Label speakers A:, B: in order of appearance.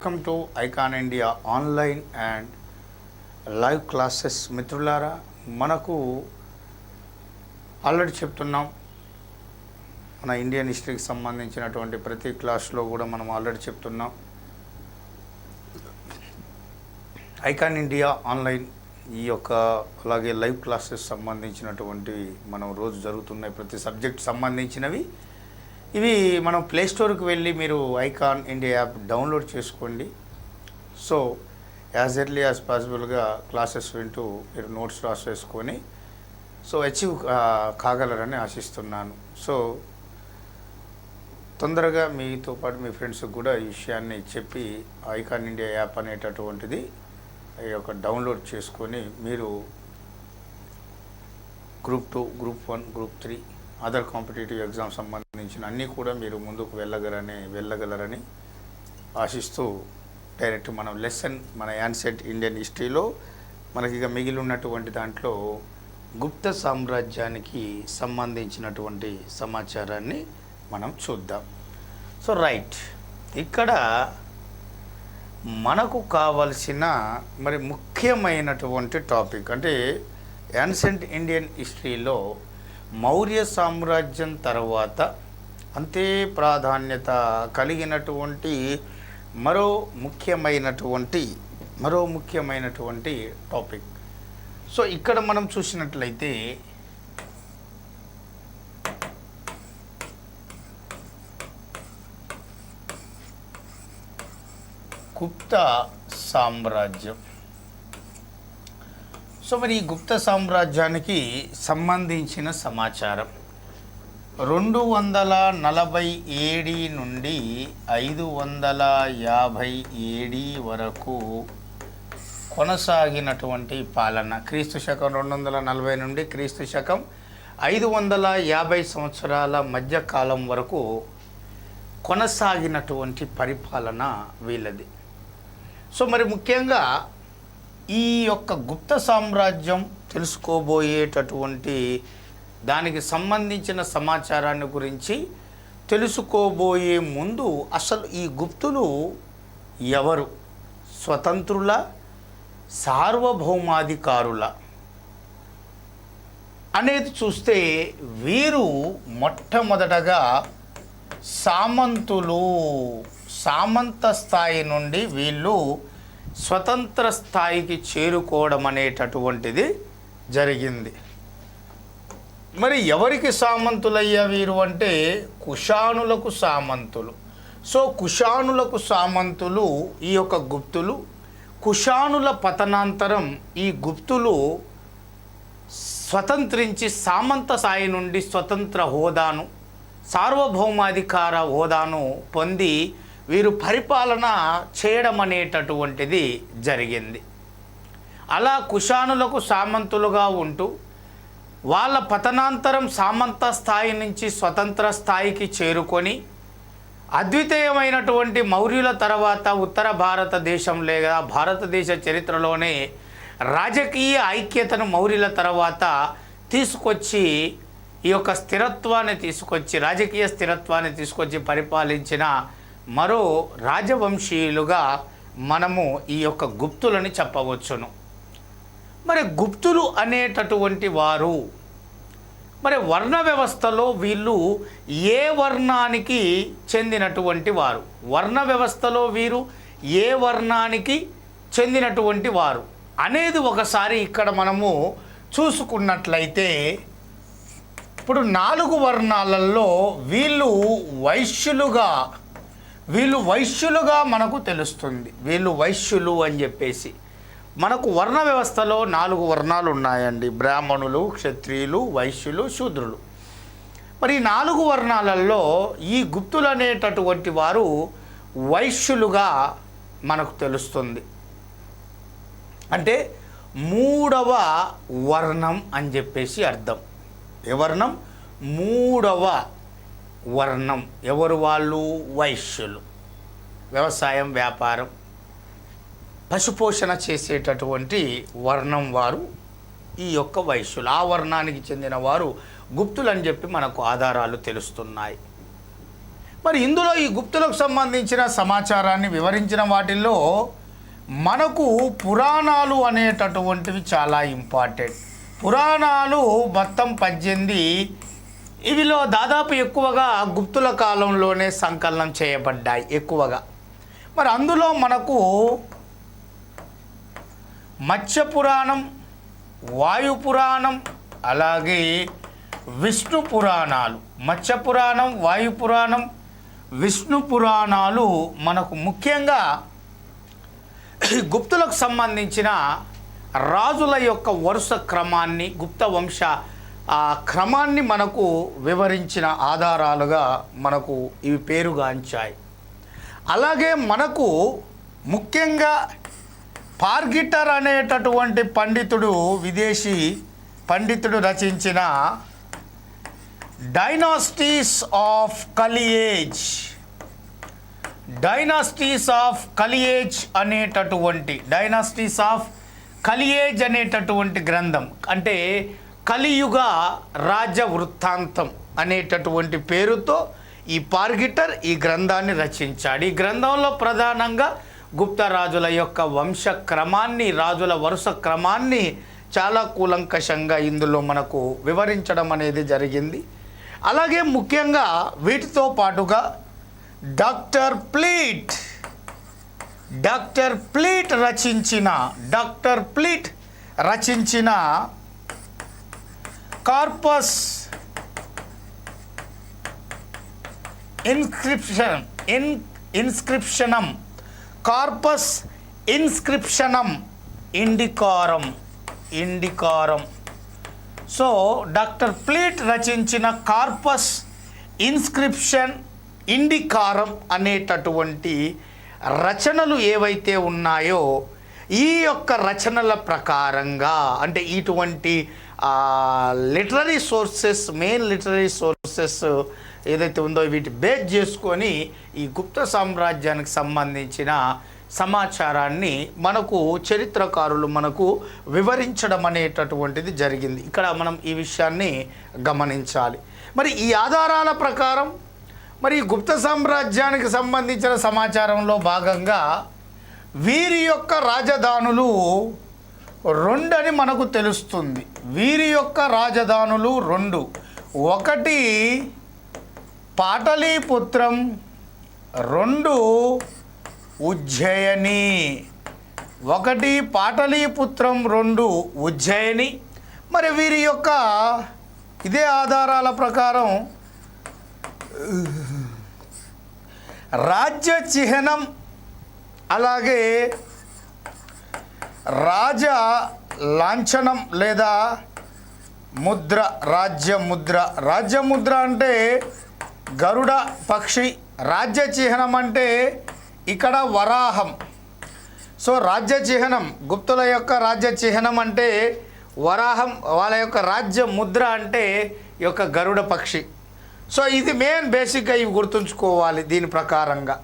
A: Welcome to icon India online and live classes. మిత్రులారా, మనకు already చెప్తున్నాం, మన ఇండియన్ హిస్టరీకి సంబంధించినటువంటి ప్రతి క్లాస్లో కూడా మనం ఆల్రెడీ చెప్తున్నాం. ఐకాన్ ఇండియా ఆన్లైన్ ఈ యొక్క అలాగే లైవ్ క్లాసెస్ సంబంధించినటువంటి మనం రోజు జరుగుతున్నాయి, ప్రతి సబ్జెక్ట్ సంబంధించినవి. ఇవి మనం ప్లేస్టోర్కి వెళ్ళి మీరు ఐకాన్ ఇండియా యాప్ డౌన్లోడ్ చేసుకోండి. సో యాజ్ ఎర్లీ యాజ్ పాసిబుల్గా క్లాసెస్ వింటూ మీరు నోట్స్ రాసేసుకొని అచీవ్ కాగలరని ఆశిస్తున్నాను. సో తొందరగా మీతో పాటు మీ ఫ్రెండ్స్కి కూడా ఈ విషయాన్ని చెప్పి ఐకాన్ ఇండియా యాప్ అనేటటువంటిది ఈ యొక్క డౌన్లోడ్ చేసుకొని మీరు group 2, group 1, group 3 other competitive exam సంబంధించిన అన్నీ కూడా మీరు ముందుకు వెళ్ళగలరని ఆశిస్తూ డైరెక్ట్ మనం లెసన్ మన యాన్సెంట్ ఇండియన్ హిస్టరీలో మనకి ఇక మిగిలి ఉన్నటువంటి దాంట్లో గుప్త సామ్రాజ్యానికి సంబంధించినటువంటి సమాచారాన్ని మనం చూద్దాం. సో రైట్, ఇక్కడ మనకు కావలసిన మరి ముఖ్యమైనటువంటి టాపిక్ అంటే యాన్సెంట్ ఇండియన్ హిస్టరీలో మౌర్య సామ్రాజ్యం తర్వాత అంతే ప్రాధాన్యత కలిగినటువంటి మరో ముఖ్యమైనటువంటి టాపిక్. సో ఇక్కడ మనం చూసినట్లయితే గుప్త సామ్రాజ్యం. సో మరి ఈ గుప్త సామ్రాజ్యానికి సంబంధించిన సమాచారం 240 నుండి 550 ఏడి వరకు కొనసాగినటువంటి పాలన. క్రీస్తు శకం 240 నుండి క్రీస్తు శకం 550 సంవత్సరాల మధ్యకాలం వరకు కొనసాగినటువంటి పరిపాలన వీళ్ళది. సో మరి ముఖ్యంగా ఈ యొక్క గుప్త సామ్రాజ్యం తెలుసుకోబోయేటటువంటి దానికి సంబంధించిన సమాచారాన్ని గురించి తెలుసుకోబోయే ముందు అసలు ఈ గుప్తులు ఎవరు? స్వతంత్రుల, సార్వభౌమాధికారుల అనేది చూస్తే వీరు మొట్టమొదటగా సామంత స్థాయి నుండి వీళ్ళు స్వతంత్ర స్థాయికి చేరుకోవడం అనేటటువంటిది జరిగింది. మరి ఎవరికి సామంతులయ్యా వీరు అంటే కుషానులకు సామంతులు. సో కుషానులకు సామంతులు ఈ యొక్క గుప్తులు. కుషానుల పతనాంతరం ఈ గుప్తులు స్వతంత్రించి సామంత స్థాయి నుండి స్వతంత్ర హోదాను, సార్వభౌమాధికార హోదాను పొంది వీరు పరిపాలన చేయడం అనేటటువంటిది జరిగింది. అలా కుషానులకు సామంతులుగా ఉంటూ వాళ్ళ పతనాంతరం సామంత స్థాయి నుంచి స్వతంత్ర స్థాయికి చేరుకొని అద్వితీయమైనటువంటి మౌర్యుల తర్వాత ఉత్తర భారతదేశం లేదా భారతదేశ చరిత్రలోనే రాజకీయ ఐక్యతను మౌర్యుల తర్వాత తీసుకొచ్చి ఈ యొక్క రాజకీయ స్థిరత్వాన్ని తీసుకొచ్చి పరిపాలించిన మరో రాజవంశీయులుగా మనము ఈ యొక్క గుప్తులని చెప్పవచ్చును. మరి గుప్తులు అనేటటువంటి వారు మరి వర్ణ వ్యవస్థలో వీళ్ళు ఏ వర్ణానికి చెందినటువంటి వారు? వర్ణ వ్యవస్థలో వీరు ఏ వర్ణానికి చెందినటువంటి వారు అనేది ఒకసారి ఇక్కడ మనము చూసుకున్నట్లయితే, ఇప్పుడు 4 వర్ణాలలో వీళ్ళు వైశ్యులుగా మనకు తెలుస్తుంది. వీళ్ళు వైశ్యులు అని చెప్పేసి మనకు వర్ణ వ్యవస్థలో 4 వర్ణాలు ఉన్నాయండి: బ్రాహ్మణులు, క్షత్రియులు, వైశ్యులు, శూద్రులు. మరి 4 వర్ణాలలో ఈ గుప్తులు అనేటటువంటి వారు వైశ్యులుగా మనకు తెలుస్తుంది. అంటే 3వ వర్ణం అని చెప్పేసి అర్థం. ఏ వర్ణం? 3వ వర్ణం. ఎవరు వాళ్ళు? వైశ్యులు. వ్యవసాయం, వ్యాపారం, పశుపోషణ చేసేటటువంటి వర్ణం వారు ఈ యొక్క వైశ్యులు. ఆ వర్ణానికి చెందిన వారు గుప్తులు అని చెప్పి మనకు ఆధారాలు తెలుస్తున్నాయి. మరి ఇందులో ఈ గుప్తులకు సంబంధించిన సమాచారాన్ని వివరించిన వాటిల్లో మనకు పురాణాలు అనేటటువంటివి చాలా ఇంపార్టెంట్. పురాణాలు మొత్తం 18, ఇవిలో దాదాపు ఎక్కువగా గుప్తుల కాలంలోనే సంకలనం చేయబడ్డాయి ఎక్కువగా. మరి అందులో మనకు మత్స్య పురాణం, వాయు పురాణం, అలాగే విష్ణు పురాణాలు, మత్స్య పురాణం, వాయు పురాణం, విష్ణు పురాణాలు మనకు ముఖ్యంగా గుప్తులకు సంబంధించిన రాజుల యొక్క వరుస క్రమాన్ని, గుప్త వంశ క్రమాన్ని మనకు వివరించిన ఆధారాలుగా మనకు ఇవి పేరుగాంచాయి. అలాగే మనకు ముఖ్యంగా పార్గిటర్ అనేటటువంటి పండితుడు, విదేశీ పండితుడు రచించిన డైనాసిటీస్ ఆఫ్ కలియేజ్, డైనాసిటీస్ ఆఫ్ కలియేజ్ అనేటటువంటి, డైనాసిటీస్ ఆఫ్ కలియేజ్ అనేటటువంటి గ్రంథం, అంటే కలియుగ రాజ వృత్తాంతం అనేటటువంటి పేరుతో ఈ పార్గిటర్ ఈ గ్రంథాన్ని రచించాడు. ఈ గ్రంథంలో ప్రధానంగా గుప్త రాజుల యొక్క వంశ క్రమాన్ని, రాజుల వరుస క్రమాన్ని చాలా కూలంకషంగా ఇందులో మనకు వివరించడం అనేది జరిగింది. అలాగే ముఖ్యంగా వీటితో పాటుగా డాక్టర్ ప్లీట్ రచించిన కార్పస్ ఇన్స్క్రిప్షనం ఇండికారం. సో డాక్టర్ ప్లీట్ రచించిన కార్పస్ ఇన్స్క్రిప్షన్ ఇండికారం అనేటటువంటి రచనలు ఏవైతే ఉన్నాయో, ఈ యొక్క రచనల ప్రకారంగా, అంటే ఇటువంటి literary sources, main literary sources ఏదైతే ఉందో వీటి బేస్ చేసుకొని ఈ గుప్త సామ్రాజ్యానికి సంబంధించిన సమాచారాన్ని మనకు చరిత్రకారులు మనకు వివరించడం అనేటటువంటిది జరిగింది. ఇక్కడ మనం ఈ విషయాన్ని గమనించాలి. మరి ఈ ఆధారాల ప్రకారం మరి గుప్త సామ్రాజ్యానికి సంబంధించిన సమాచారంలో భాగంగా వీరి యొక్క రాజధానులు 2 అని మనకు తెలుస్తుంది. వీరి యొక్క రాజధానులు 2, ఒకటి పాటలీపుత్రం, 2 ఉజ్జయిని. 1 పాటలీపుత్రం, 2 ఉజ్జయిని. మరి వీరి యొక్క ఇదే ఆధారాల ప్రకారం రాజ్య చిహ్నం, అలాగే రాజ లాంఛనం లేదా ముద్ర, రాజ్యముద్ర అంటే గరుడ పక్షి, రాజ్య చిహ్నం అంటే ఇక్కడ వరాహం. సో రాజ్య చిహ్నం, గుప్తుల యొక్క రాజ్య చిహ్నం అంటే వరాహం, వాళ్ళ యొక్క రాజ్య ముద్ర అంటే ఈ యొక్క గరుడ పక్షి. సో ఇది మెయిన్ బేసిక్గా ఇవి గుర్తుంచుకోవాలి దీని ప్రకారంగా.